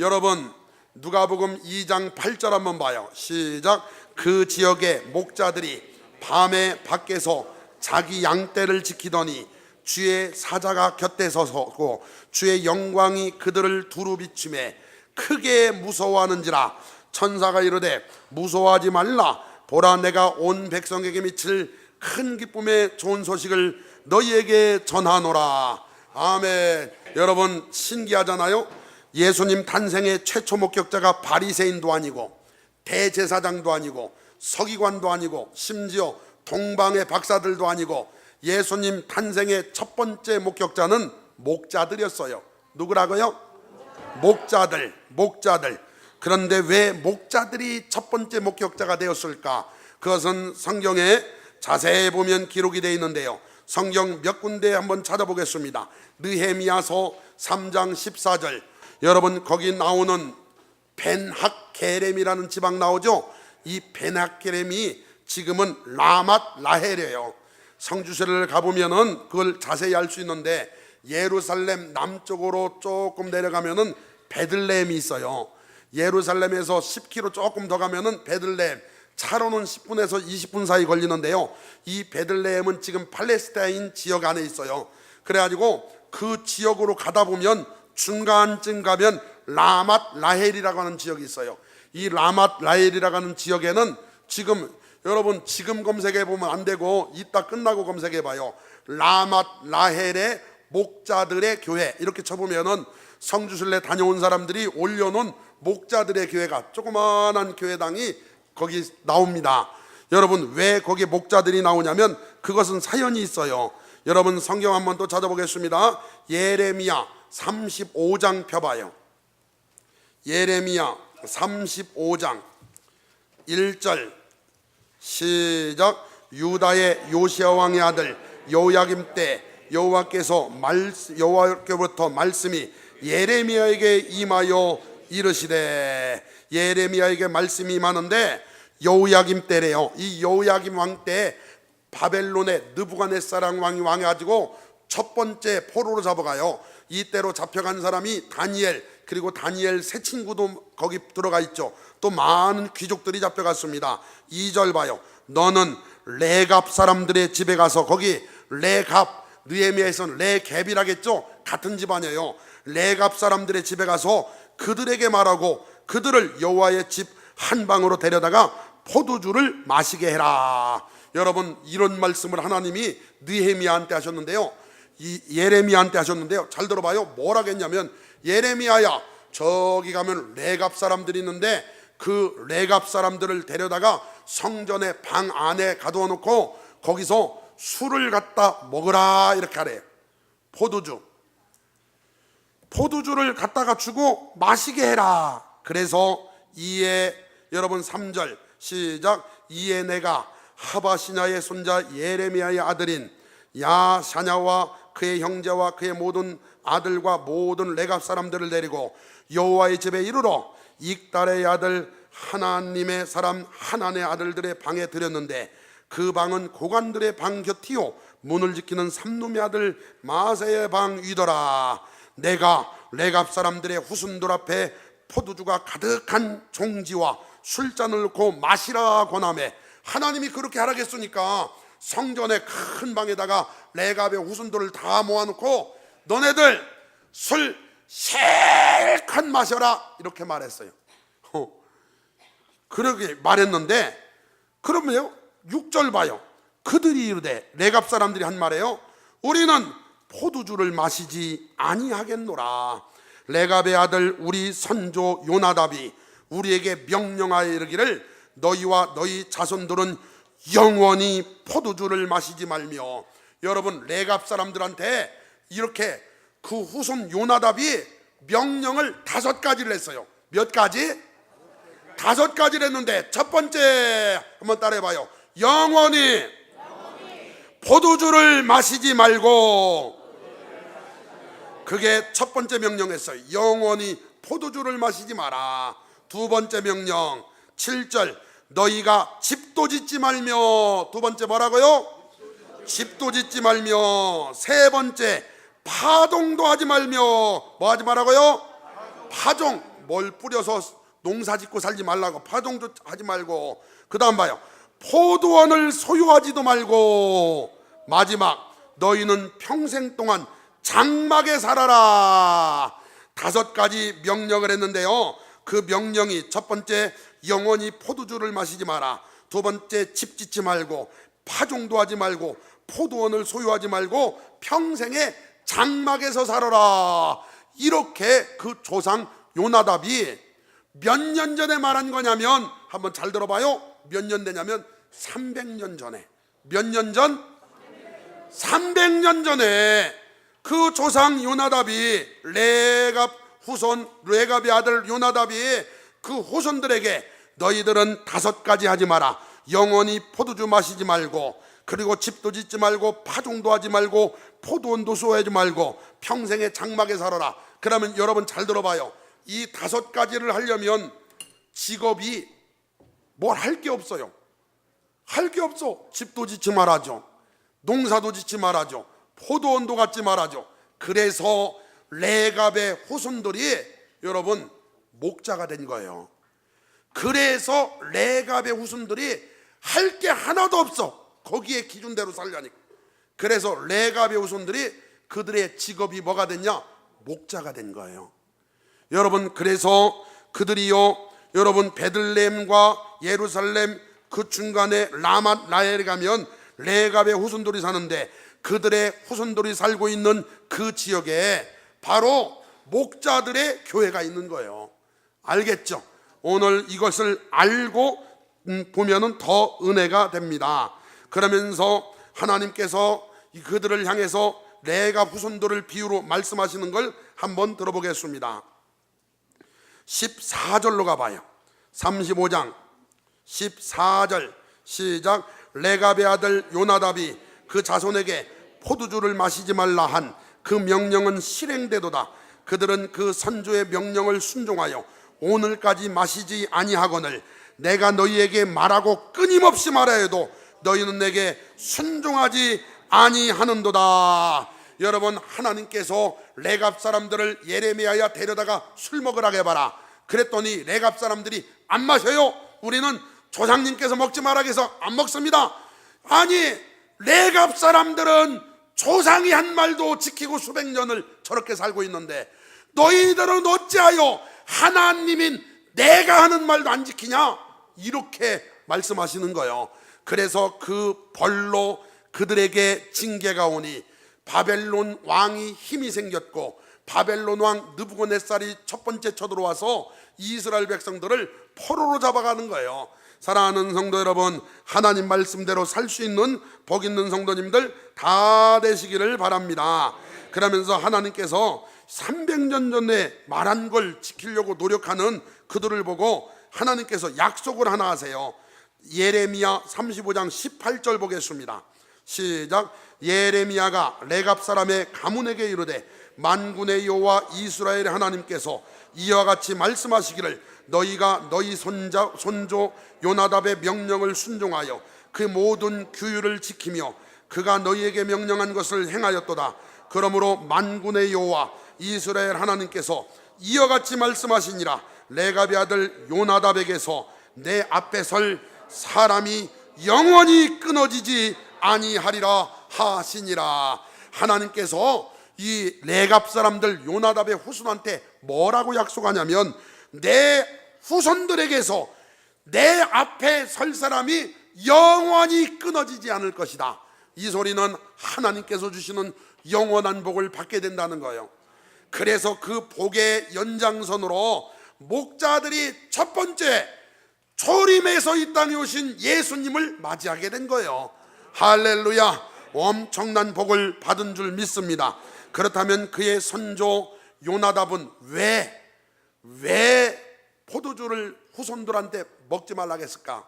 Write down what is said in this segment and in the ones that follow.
여러분 누가복음 2장 8절 한번 봐요. 시작. 그 지역의 목자들이 밤에 밖에서 자기 양떼를 지키더니 주의 사자가 곁에 서고 주의 영광이 그들을 두루 비추매 크게 무서워하는지라. 천사가 이르되 무서워하지 말라. 보라, 내가 온 백성에게 미칠 큰 기쁨의 좋은 소식을 너희에게 전하노라. 아멘. 여러분 신기하잖아요. 예수님 탄생의 최초 목격자가 바리새인도 아니고 대제사장도 아니고 서기관도 아니고 심지어 동방의 박사들도 아니고 예수님 탄생의 첫 번째 목격자는 목자들이었어요. 누구라고요? 목자들. 그런데 왜 목자들이 첫 번째 목격자가 되었을까? 그것은 성경에 자세히 보면 기록이 되어 있는데요. 성경 몇 군데 한번 찾아보겠습니다. 느헤미야서 3장 14절. 여러분 거기 나오는 벤학게렘이라는 지방 나오죠. 이 벤학게렘이 지금은 라맛 라헬이에요. 성주시를 가보면은 그걸 자세히 알 수 있는데 예루살렘 남쪽으로 조금 내려가면은 베들레헴이 있어요. 예루살렘에서 10km 조금 더 가면은 베들레헴, 차로는 10분에서 20분 사이 걸리는데요. 이 베들레헴은 지금 팔레스타인 지역 안에 있어요. 그래가지고 그 지역으로 가다 보면 중간쯤 가면 라맛 라헬이라고 하는 지역이 있어요. 이 라맛 라헬이라고 하는 지역에는 지금 여러분 지금 검색해 보면 안 되고 이따 끝나고 검색해 봐요. 라맛 라헬의 목자들의 교회 이렇게 쳐보면은 성주순례 다녀온 사람들이 올려놓은 목자들의 교회가 조그만한 교회당이 거기 나옵니다. 여러분 왜 거기에 목자들이 나오냐면 그것은 사연이 있어요. 여러분 성경 한번 또 찾아보겠습니다. 예레미야 35장 펴봐요. 예레미야 35장 1절 시작. 유다의 요시야 왕의 아들 요야김 때 여호와께로부터 말씀이 예레미야에게 임하여 이르시되. 예레미야에게 말씀이 임하는데 여호야김 때래요. 이 여호야김 왕 때 바벨론의 느부갓네살 왕이 왕해가지고 첫 번째 포로로 잡아가요. 이때로 잡혀간 사람이 다니엘, 그리고 다니엘 세 친구도 거기 들어가 있죠. 또 많은 귀족들이 잡혀갔습니다. 2절 봐요. 너는 레갑 사람들의 집에 가서, 거기 레갑, 느헤미야에서는 레갭이라겠죠. 같은 집안이에요. 레갑 사람들의 집에 가서 그들에게 말하고 그들을 여호와의 집 한 방으로 데려다가 포도주를 마시게 해라. 여러분 이런 말씀을 하나님이 느헤미야한테 하셨는데요, 이 예레미야한테 하셨는데요. 잘 들어봐요. 뭐라고 했냐면, 예레미야야 저기 가면 레갑 사람들이 있는데 그 레갑 사람들을 데려다가 성전의 방 안에 가두어 놓고 거기서 술을 갖다 먹으라 이렇게 하래요. 포도주를 갖다가 주고 마시게 해라. 그래서 이에 여러분 3절 시작. 이에 내가 하바시냐의 손자 예레미야의 아들인 야샤냐와 그의 형제와 그의 모든 아들과 모든 레갑 사람들을 데리고 여호와의 집에 이르러 익달의 아들 하나님의 사람 하난의 아들들의 방에 들였는데 그 방은 고관들의 방 곁이요 문을 지키는 삼놈의 아들 마세의 방 위더라. 내가 레갑 사람들의 후순돌 앞에 포도주가 가득한 종지와 술잔을 놓고 마시라 권하매, 하나님이 그렇게 하라겠으니까 성전의 큰 방에다가 레갑의 후순돌을 다 모아놓고 너네들 술 실컷 마셔라 이렇게 말했어요. 그렇게 말했는데, 그러면요 6절 봐요. 그들이 이르되, 레갑 사람들이 한 말이에요. 우리는 포도주를 마시지 아니하겠노라. 레갑의 아들 우리 선조 요나답이 우리에게 명령하여 이르기를 너희와 너희 자손들은 영원히 포도주를 마시지 말며. 여러분 레갑 사람들한테 이렇게 그 후손 요나답이 명령을 5가지를 했어요. 몇 가지? 5가지를 했는데 첫 번째 한번 따라해봐요. 영원히 포도주를 마시지 말고. 그게 첫 번째 명령했어요. 영원히 포도주를 마시지 마라. 두 번째 명령 7절 너희가 집도 짓지 말며. 두 번째 뭐라고요? 집도 짓지 말며. 세 번째 파동도 하지 말며. 뭐 하지 말라고요? 파종. 뭘 뿌려서 농사 짓고 살지 말라고, 파종도 하지 말고, 그 다음 봐요, 포도원을 소유하지도 말고, 마지막 너희는 평생 동안 장막에 살아라. 5가지 명령을 했는데요, 그 명령이 첫 번째, 영원히 포도주를 마시지 마라. 두 번째, 집 짓지 말고, 파종도 하지 말고, 포도원을 소유하지 말고, 평생에 장막에서 살아라. 이렇게 그 조상 요나답이 몇 년 전에 말한 거냐면, 한번 잘 들어봐요. 몇 년 되냐면 300년 전에. 몇 년 전? 300년 전에 그 조상 요나답이, 레갑 후손, 레갑의 아들 요나답이 그 후손들에게 너희들은 5가지 하지 마라. 영원히 포도주 마시지 말고, 그리고 집도 짓지 말고, 파종도 하지 말고, 포도원도 소유하지 말고, 평생에 장막에 살아라. 그러면 여러분 잘 들어봐요. 이 5가지를 하려면 직업이 뭘 할 게 없어요. 할 게 없어. 집도 짓지 말아줘, 농사도 짓지 말아줘, 포도원도 갖지 말아줘. 그래서 레갑의 후손들이 여러분 목자가 된 거예요. 그래서 레갑의 후손들이 할 게 하나도 없어. 거기에 기준대로 살려니까. 그래서 레갑의 후손들이 그들의 직업이 뭐가 됐냐? 목자가 된 거예요. 여러분, 그래서 그들이요, 여러분 베들레헴과 예루살렘 그 중간에 라맛 라헬에 가면 레갑의 후손들이 사는데, 그들의 후손들이 살고 있는 그 지역에 바로 목자들의 교회가 있는 거예요. 알겠죠? 오늘 이것을 알고 보면은 더 은혜가 됩니다. 그러면서 하나님께서 그들을 향해서 레갑 후손들을 비유로 말씀하시는 걸 한번 들어보겠습니다. 14절로 가봐요. 35장 14절 시작. 레갑의 아들 요나답이 그 자손에게 포도주를 마시지 말라 한 그 명령은 실행되도다. 그들은 그 선조의 명령을 순종하여 오늘까지 마시지 아니하거늘 내가 너희에게 말하고 끊임없이 말하여도 너희는 내게 순종하지 아니하는도다. 여러분, 하나님께서 레갑 사람들을 예레미야야 데려다가 술 먹으라고 해봐라. 그랬더니 레갑 사람들이 안 마셔요. 우리는 조상님께서 먹지 말라고 해서 안 먹습니다. 아니, 레갑 사람들은 조상이 한 말도 지키고 수백 년을 저렇게 살고 있는데 너희들은 어찌하여 하나님인 내가 하는 말도 안 지키냐? 이렇게 말씀하시는 거예요. 그래서 그 벌로 그들에게 징계가 오니 바벨론 왕이 힘이 생겼고, 바벨론 왕 느부갓네살이 첫 번째 쳐들어와서 이스라엘 백성들을 포로로 잡아가는 거예요. 사랑하는 성도 여러분, 하나님 말씀대로 살 수 있는 복 있는 성도님들 다 되시기를 바랍니다. 그러면서 하나님께서 300년 전에 말한 걸 지키려고 노력하는 그들을 보고 하나님께서 약속을 하나 하세요. 예레미야 35장 18절 보겠습니다. 시작. 예레미야가 레갑 사람의 가문에게 이르되 만군의 여호와 이스라엘의 하나님께서 이와 같이 말씀하시기를 너희가 너희 손조 요나답의 명령을 순종하여 그 모든 규율을 지키며 그가 너희에게 명령한 것을 행하였도다. 그러므로 만군의 여호와 이스라엘 하나님께서 이와 같이 말씀하시니라. 레갑의 아들 요나답에게서 내 앞에 설 사람이 영원히 끊어지지 아니하리라 하시니라. 하나님께서 이 레갑 사람들 요나답의 후손한테 뭐라고 약속하냐면, 내 후손들에게서 내 앞에 설 사람이 영원히 끊어지지 않을 것이다. 이 소리는 하나님께서 주시는 영원한 복을 받게 된다는 거예요. 그래서 그 복의 연장선으로 목자들이 첫 번째 초림에서 이 땅에 오신 예수님을 맞이하게 된 거예요. 할렐루야. 엄청난 복을 받은 줄 믿습니다. 그렇다면 그의 선조 요나답은 왜 포도주를 후손들한테 먹지 말라고 했을까?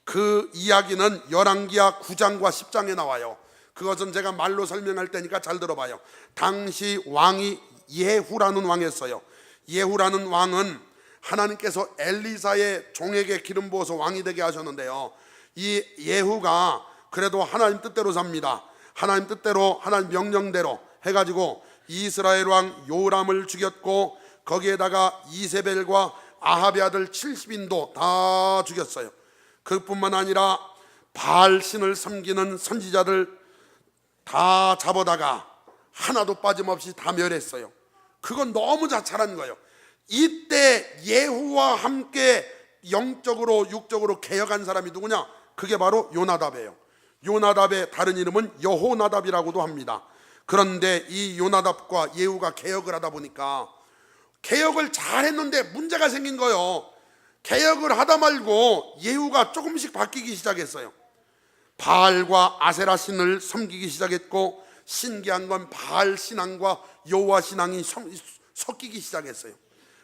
그 이야기는 열왕기하 9장과 10장에 나와요. 그것은 제가 말로 설명할 테니까 잘 들어봐요. 당시 왕이 예후라는 왕이었어요. 예후라는 왕은 하나님께서 엘리사의 종에게 기름 부어서 왕이 되게 하셨는데요, 이 예후가 그래도 하나님 뜻대로 삽니다. 하나님 뜻대로, 하나님 명령대로 해가지고 이스라엘 왕 요람을 죽였고, 거기에다가 이세벨과 아합의 아들 70인도 다 죽였어요. 그뿐만 아니라 바알 신을 섬기는 선지자들 다 잡아다가 하나도 빠짐없이 다 멸했어요. 그건 너무 자잘한 거예요. 이때 예후와 함께 영적으로 육적으로 개혁한 사람이 누구냐? 그게 바로 요나답이에요. 요나답의 다른 이름은 여호나답이라고도 합니다. 그런데 이 요나답과 예후가 개혁을 하다 보니까 개혁을 잘 했는데 문제가 생긴 거예요. 개혁을 하다 말고 예후가 조금씩 바뀌기 시작했어요. 바알과 아세라 신을 섬기기 시작했고, 신기한 건 바알 신앙과 여호와 신앙이 섞이기 시작했어요.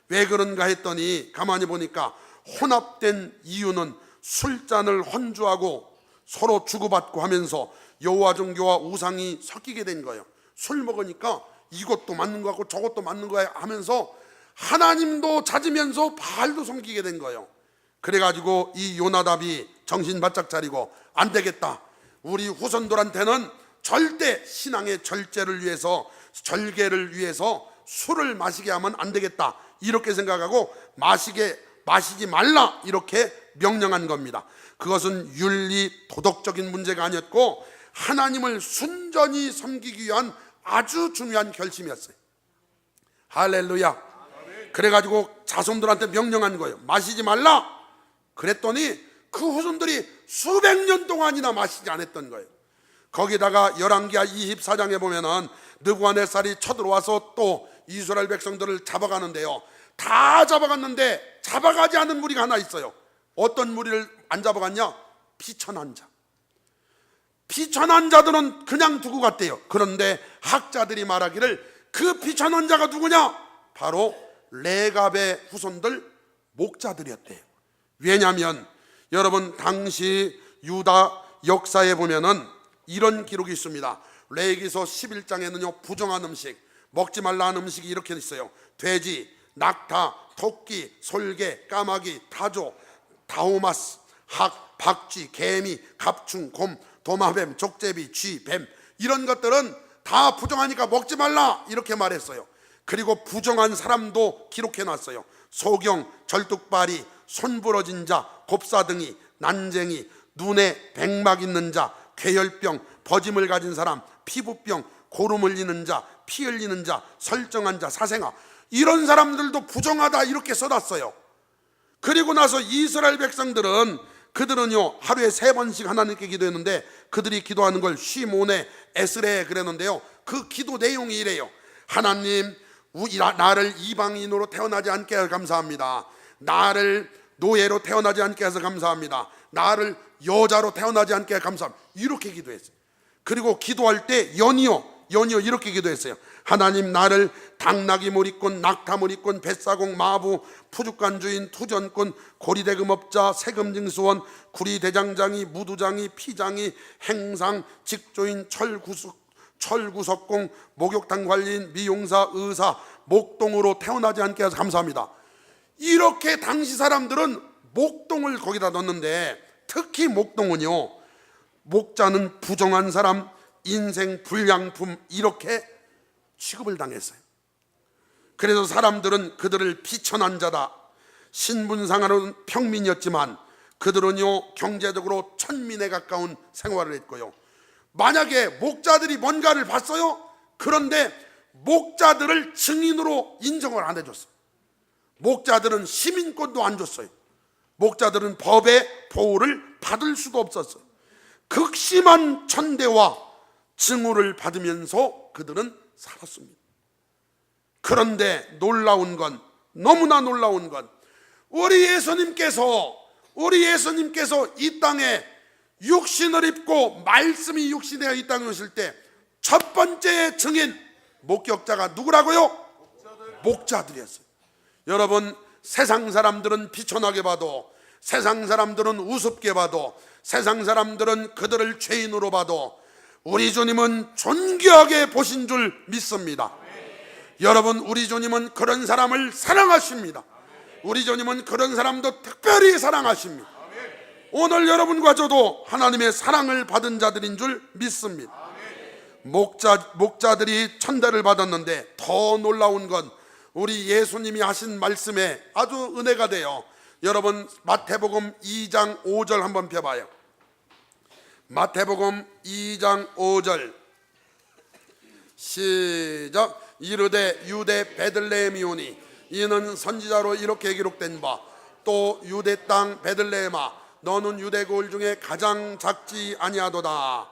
왜 그런가 했더니 가만히 보니까 혼합된 이유는 술잔을 헌주하고 서로 주고받고 하면서 여호와 종교와 우상이 섞이게 된 거예요. 술 먹으니까 이것도 맞는 거 같고 저것도 맞는 거야 하면서 하나님도 찾으면서 바알도 섬기게 된 거예요. 그래가지고 이 요나답이 정신 바짝 차리고 안 되겠다, 우리 후손들한테는 절대 신앙의 절제를 위해서, 절개를 위해서 술을 마시게 하면 안 되겠다, 이렇게 생각하고 마시지 말라 이렇게 명령한 겁니다. 그것은 윤리 도덕적인 문제가 아니었고 하나님을 순전히 섬기기 위한 아주 중요한 결심이었어요. 할렐루야. 그래가지고 자손들한테 명령한 거예요. 마시지 말라. 그랬더니 그 후손들이 수백 년 동안이나 마시지 않았던 거예요. 거기다가 열왕기하 24장에 보면은 느부갓네살이 쳐들어와서 또 이스라엘 백성들을 잡아가는데요, 다 잡아갔는데 잡아가지 않은 무리가 하나 있어요. 어떤 무리를 안 잡아갔냐? 비천한 자. 비천한 자들은 그냥 두고 갔대요. 그런데 학자들이 말하기를 그 비천한 자가 누구냐? 바로 레갑의 후손들 목자들이었대요. 왜냐하면 여러분 당시 유다 역사에 보면은 이런 기록이 있습니다. 레위기서 11장에는요 부정한 음식, 먹지 말라는 음식이 이렇게 있어요. 돼지, 낙타, 토끼, 솔개, 까마귀, 타조, 다호마스, 학, 박쥐, 개미, 갑충, 곰, 도마뱀, 족제비, 쥐, 뱀, 이런 것들은 다 부정하니까 먹지 말라 이렇게 말했어요. 그리고 부정한 사람도 기록해놨어요. 소경, 절뚝발이, 손 부러진 자, 곱사등이, 난쟁이, 눈에 백막 있는 자, 괴혈병, 버짐을 가진 사람, 피부병, 고름 흘리는 자, 피 흘리는 자, 설정한 자, 사생아, 이런 사람들도 부정하다 이렇게 써놨어요. 그리고 나서 이스라엘 백성들은 그들은요 하루에 3번씩 하나님께 기도했는데 그들이 기도하는 걸 쉬몬에 에스레에 그랬는데요, 그 기도 내용이 이래요. 하나님, 나를 이방인으로 태어나지 않게 해서 감사합니다. 나를 노예로 태어나지 않게 해서 감사합니다. 나를 여자로 태어나지 않게 해서 감사합니다. 이렇게 기도했어요. 그리고 기도할 때 연이어 이렇게 기도했어요. 하나님, 나를 당나귀 몰이꾼, 낙타 몰이꾼, 뱃사공, 마부, 푸죽간 주인, 투전꾼, 고리대금업자, 세금징수원, 구리대장장이, 무두장이, 피장이, 행상, 직조인, 철구석공, 목욕탕 관리인, 미용사, 의사, 목동으로 태어나지 않게 해서 감사합니다. 이렇게 당시 사람들은 목동을 거기다 넣는데, 특히 목동은요 목자는 부정한 사람, 인생 불량품 이렇게 취급을 당했어요. 그래서 사람들은 그들을 비천한 자다, 신분상으로는 평민이었지만 그들은요 경제적으로 천민에 가까운 생활을 했고요, 만약에 목자들이 뭔가를 봤어요? 그런데 목자들을 증인으로 인정을 안 해줬어요. 목자들은 시민권도 안 줬어요. 목자들은 법의 보호를 받을 수도 없었어요. 극심한 천대와 증오를 받으면서 그들은 살았습니다. 그런데 놀라운 건, 너무나 놀라운 건, 우리 예수님께서 이 땅에 육신을 입고 말씀이 육신되어 이 땅에 오실 때 첫 번째 증인, 목격자가 누구라고요? 목자들이었어요. 여러분, 세상 사람들은 비천하게 봐도, 세상 사람들은 우습게 봐도, 세상 사람들은 그들을 죄인으로 봐도 우리 주님은 존귀하게 보신 줄 믿습니다. 여러분, 우리 주님은 그런 사람을 사랑하십니다. 우리 주님은 그런 사람도 특별히 사랑하십니다. 오늘 여러분과 저도 하나님의 사랑을 받은 자들인 줄 믿습니다. 목자들이 천대를 받았는데 더 놀라운 건 우리 예수님이 하신 말씀에 아주 은혜가 돼요. 여러분 마태복음 2장 5절 한번 펴봐요. 마태복음 2장 5절 시작. 이르되 유대 베들레헴이오니 이는 선지자로 이렇게 기록된 바 또 유대 땅 베들레헴아 너는 유대 고을 중에 가장 작지 아니하도다.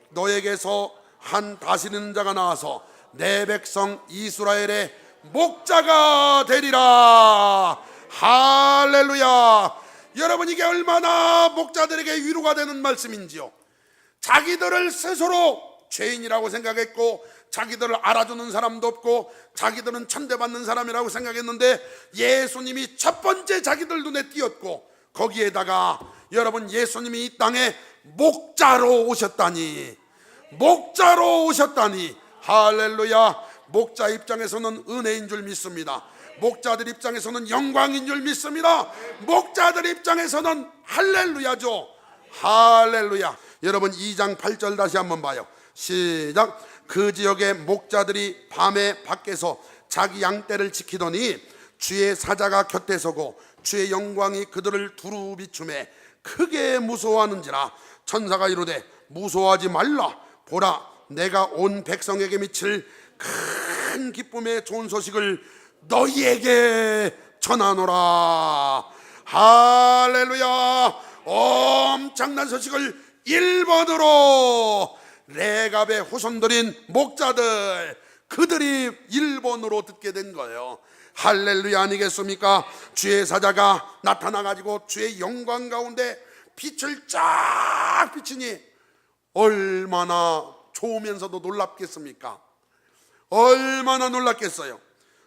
너에게서 한 다스리는 자가 나와서 내 백성 이스라엘의 목자가 되리라. 할렐루야. 여러분 이게 얼마나 목자들에게 위로가 되는 말씀인지요. 자기들을 스스로 죄인이라고 생각했고 자기들을 알아주는 사람도 없고 자기들은 천대받는 사람이라고 생각했는데 예수님이 첫 번째 자기들 눈에 띄었고 거기에다가 여러분 예수님이 이 땅에 목자로 오셨다니, 목자로 오셨다니. 할렐루야. 목자 입장에서는 은혜인 줄 믿습니다. 목자들 입장에서는 영광인 줄 믿습니다. 목자들 입장에서는 할렐루야죠. 할렐루야. 여러분 2장 8절 다시 한번 봐요. 시작. 그 지역의 목자들이 밤에 밖에서 자기 양떼를 지키더니 주의 사자가 곁에 서고 주의 영광이 그들을 두루 비추매 크게 무서워하는지라. 천사가 이르되 무서워하지 말라. 보라 내가 온 백성에게 미칠 큰 기쁨의 좋은 소식을 너희에게 전하노라. 할렐루야. 엄청난 소식을 1번으로 레갑의 후손들인 목자들, 그들이 1번으로 듣게 된 거예요. 할렐루야 아니겠습니까? 주의 사자가 나타나가지고 주의 영광 가운데 빛을 쫙 비치니 얼마나 좋으면서도 놀랍겠습니까? 얼마나 놀랍겠어요.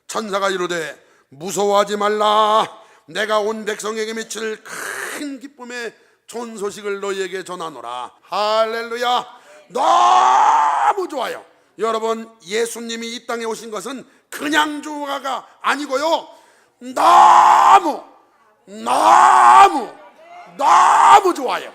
천사가 이르되 무서워하지 말라. 내가 온 백성에게 미칠 큰 기쁨의 좋은 소식을 너희에게 전하노라. 할렐루야. 너무 좋아요. 여러분 예수님이 이 땅에 오신 것은 그냥 좋아가 아니고요, 너무 좋아요.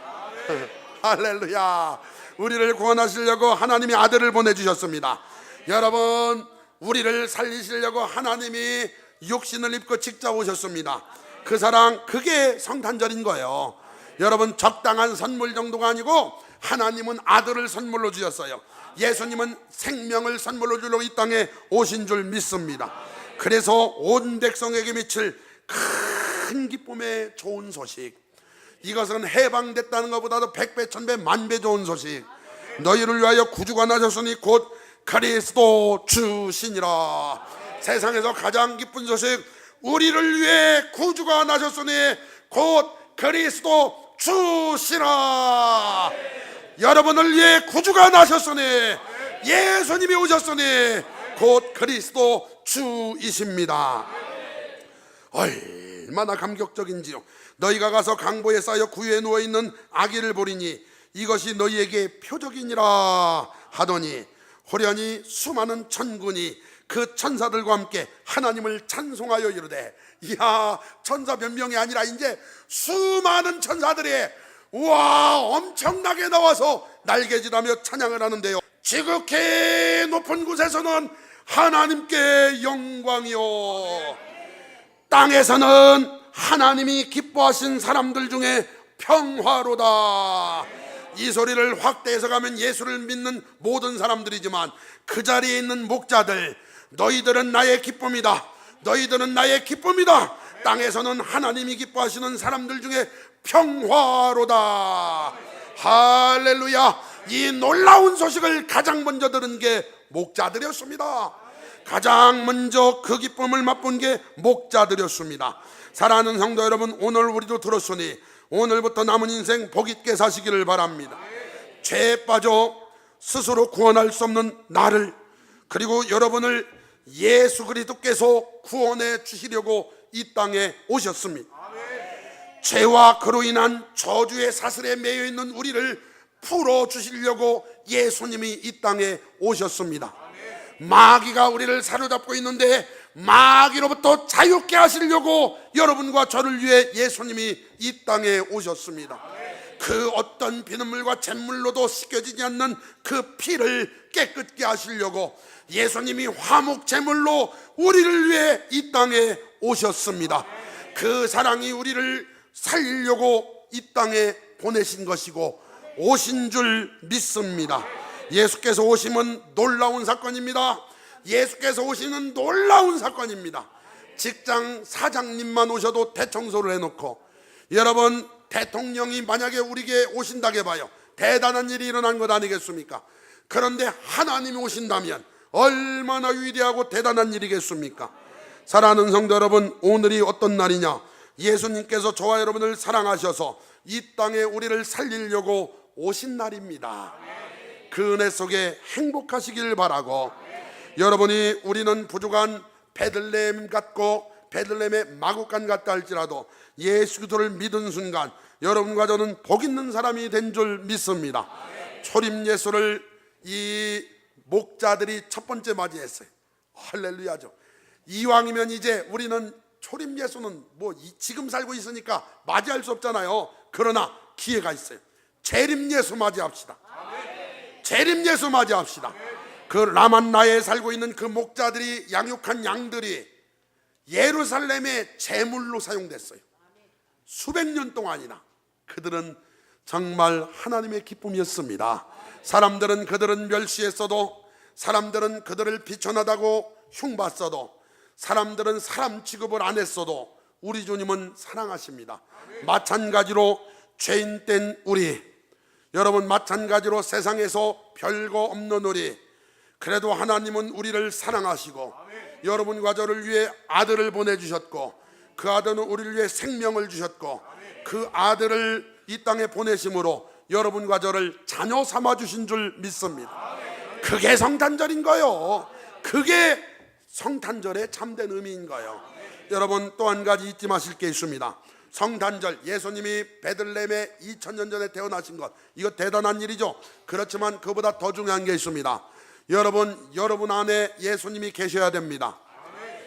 할렐루야. 우리를 구원하시려고 하나님이 아들을 보내주셨습니다. 여러분 우리를 살리시려고 하나님이 육신을 입고 직접 오셨습니다. 그 사랑, 그게 성탄절인 거예요. 여러분 적당한 선물 정도가 아니고 하나님은 아들을 선물로 주셨어요. 예수님은 생명을 선물로 주려고 이 땅에 오신 줄 믿습니다. 그래서 온 백성에게 미칠 큰 기쁨의 좋은 소식, 이것은 해방됐다는 것보다도 100배 1000배 만배 좋은 소식. 너희를 위하여 구주가 나셨으니 곧 그리스도 주시니라. 세상에서 가장 기쁜 소식, 우리를 위해 구주가 나셨으니 곧 그리스도 주시라. 여러분을 위해 구주가 나셨으니, 예수님이 오셨으니 곧 그리스도 주이십니다. 얼마나 감격적인지요. 너희가 가서 강보에 쌓여 구유에 누워있는 아기를 보리니 이것이 너희에게 표적이니라 하더니 호련히 수많은 천군이 그 천사들과 함께 하나님을 찬송하여 이르되, 이야, 천사 몇 명이 아니라 이제 수많은 천사들이 우와 엄청나게 나와서 날개짓하며 찬양을 하는데요. 지극히 높은 곳에서는 하나님께 영광이요, 땅에서는 하나님이 기뻐하신 사람들 중에 평화로다. 이 소리를 확대해서 가면 예수를 믿는 모든 사람들이지만 그 자리에 있는 목자들, 너희들은 나의 기쁨이다, 너희들은 나의 기쁨이다. 땅에서는 하나님이 기뻐하시는 사람들 중에 평화로다. 할렐루야. 이 놀라운 소식을 가장 먼저 들은 게 목자들이었습니다. 가장 먼저 그 기쁨을 맛본 게 목자들이었습니다. 사랑하는 성도 여러분, 오늘 우리도 들었으니 오늘부터 남은 인생 복 있게 사시기를 바랍니다. 죄에 빠져 스스로 구원할 수 없는 나를, 그리고 여러분을 예수 그리스도께서 구원해 주시려고 이 땅에 오셨습니다. 죄와 그로 인한 저주의 사슬에 매여 있는 우리를 풀어주시려고 예수님이 이 땅에 오셨습니다. 마귀가 우리를 사로잡고 있는데 마귀로부터 자유케 하시려고 여러분과 저를 위해 예수님이 이 땅에 오셨습니다. 그 그 어떤 피눈물과 잿물로도 씻겨지지 않는 그 피를 깨끗게 하시려고 예수님이 화목 제물로 우리를 위해 이 땅에 오셨습니다. 그 사랑이 우리를 살리려고 이 땅에 보내신 것이고 오신 줄 믿습니다. 예수께서 오심은 놀라운 사건입니다. 예수께서 오시는 놀라운 사건입니다. 직장 사장님만 오셔도 대청소를 해놓고, 여러분 대통령이 만약에 우리에게 오신다고 해봐요, 대단한 일이 일어난 것 아니겠습니까? 그런데 하나님이 오신다면 얼마나 위대하고 대단한 일이겠습니까? 사랑하는 성도 여러분, 오늘이 어떤 날이냐? 예수님께서 저와 여러분을 사랑하셔서 이 땅에 우리를 살리려고 오신 날입니다. 그 은혜 속에 행복하시길 바라고, 여러분이 우리는 부족한 베들레헴 같고 베들레헴의 마구간 같다 할지라도 예수 그리스도를 믿은 순간 여러분과 저는 복 있는 사람이 된 줄 믿습니다. 초림 예수를 이 목자들이 첫 번째 맞이했어요. 할렐루야죠. 이왕이면 이제 우리는 초림 예수는 뭐 지금 살고 있으니까 맞이할 수 없잖아요. 그러나 기회가 있어요. 재림 예수 맞이합시다. 재림 예수 맞이합시다. 그 라만나에 살고 있는 그 목자들이 양육한 양들이 예루살렘의 제물로 사용됐어요. 수백 년 동안이나 그들은 정말 하나님의 기쁨이었습니다. 사람들은 그들은 멸시했어도, 사람들은 그들을 비천하다고 흉봤어도, 사람들은 사람 취급을 안 했어도 우리 주님은 사랑하십니다. 마찬가지로 죄인된 우리, 여러분 마찬가지로 세상에서 별거 없는 우리, 그래도 하나님은 우리를 사랑하시고 여러분과 저를 위해 아들을 보내주셨고, 그 아들은 우리를 위해 생명을 주셨고, 그 아들을 이 땅에 보내심으로 여러분과 저를 자녀 삼아주신 줄 믿습니다. 그게 성탄절인 거요. 그게 성탄절의 참된 의미인 거예요. 여러분 또 한 가지 잊지 마실 게 있습니다. 성탄절, 예수님이 베들레헴에 2000년 전에 태어나신 것, 이거 대단한 일이죠. 그렇지만 그보다 더 중요한 게 있습니다. 여러분 안에 예수님이 계셔야 됩니다.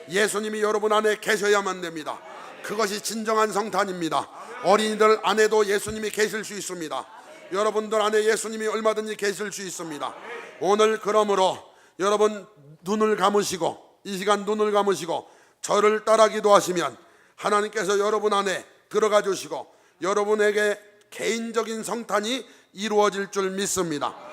예수님이 여러분 안에 계셔야만 됩니다. 그것이 진정한 성탄입니다. 어린이들 안에도 예수님이 계실 수 있습니다. 여러분들 안에 예수님이 얼마든지 계실 수 있습니다. 오늘 그러므로 여러분 눈을 감으시고, 이 시간 눈을 감으시고 저를 따라 기도하시면 하나님께서 여러분 안에 들어가 주시고 여러분에게 개인적인 성탄이 이루어질 줄 믿습니다.